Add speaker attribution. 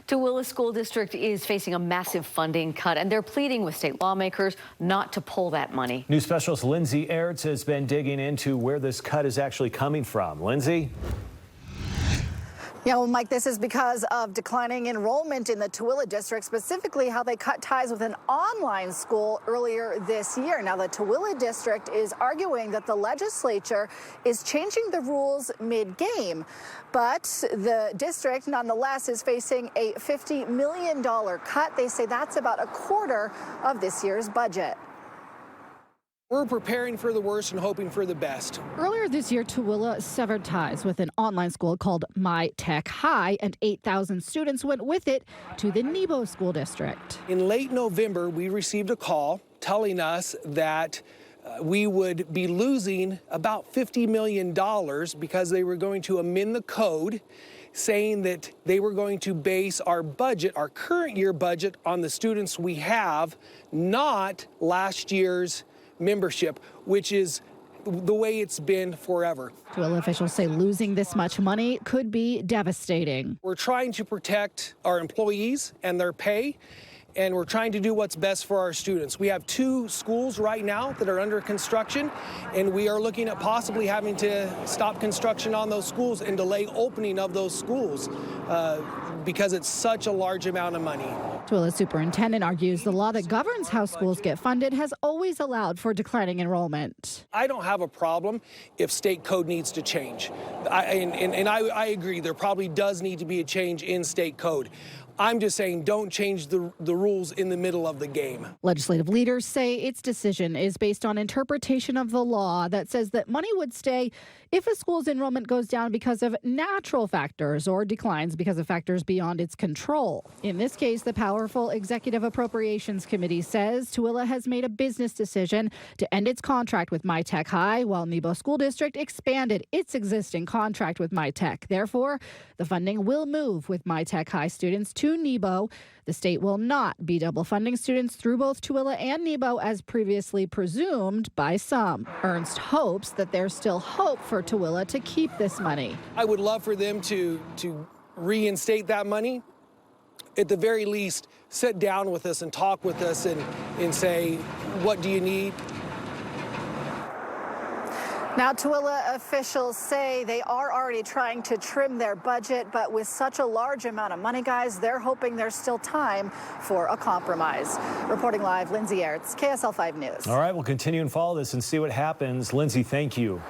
Speaker 1: Tooele School District is facing a massive funding cut, and they're pleading with state lawmakers not to pull that money.
Speaker 2: News specialist Lindsay Ertz has been digging into where this cut is actually coming from. Lindsay?
Speaker 3: Yeah, well, Mike, this is because of declining enrollment in the Tooele district, specifically how they cut ties with an online school earlier this year. Now, the Tooele district is arguing that the legislature is changing the rules mid-game, but the district, nonetheless, is facing a $50 million cut. They say that's about a quarter of this year's budget.
Speaker 4: We're preparing for the worst and hoping for the best.
Speaker 5: Earlier this year, Tooele severed ties with an online school called My Tech High, and 8,000 students went with it to the Nebo School District.
Speaker 4: In late November, we received a call telling us that we would be losing about $50 million because they were going to amend the code, saying that they were going to base our budget, our current year budget, on the students we have, not last year's membership, which is the way it's been forever.
Speaker 5: Tooele officials say losing this much money could be devastating.
Speaker 4: We're trying to protect our employees and their pay, and we're trying to do what's best for our students. We have 2 schools right now that are under construction, and we are looking at possibly having to stop construction on those schools and delay opening of those schools because it's such a large amount of money.
Speaker 5: Tooele superintendent argues the law that governs how schools get funded has always allowed for declining enrollment.
Speaker 4: I don't have a problem if state code needs to change. I agree, there probably does need to be a change in state code. I'm just saying don't change the rules in the middle of the game.
Speaker 5: Legislative leaders say its decision is based on interpretation of the law that says that money would stay if a school's enrollment goes down because of natural factors or declines because of factors beyond its control. In this case, the powerful Executive Appropriations Committee says Tooele has made a business decision to end its contract with My Tech High, while Nebo School District expanded its existing contract with My Tech. Therefore, the funding will move with My Tech High students to Nebo. The state will not be double funding students through both Tooele and Nebo as previously presumed by some. Ernst hopes that there's still hope for Tooele to keep this money.
Speaker 4: I would love for them to reinstate that money. At the very least, sit down with us and talk with us and say, what do you need?
Speaker 3: Now, Tooele officials say they are already trying to trim their budget, but with such a large amount of money, guys, they're hoping there's still time for a compromise. Reporting live, Lindsay Ertz, KSL 5 News.
Speaker 2: All right, we'll continue and follow this and see what happens. Lindsay, thank you.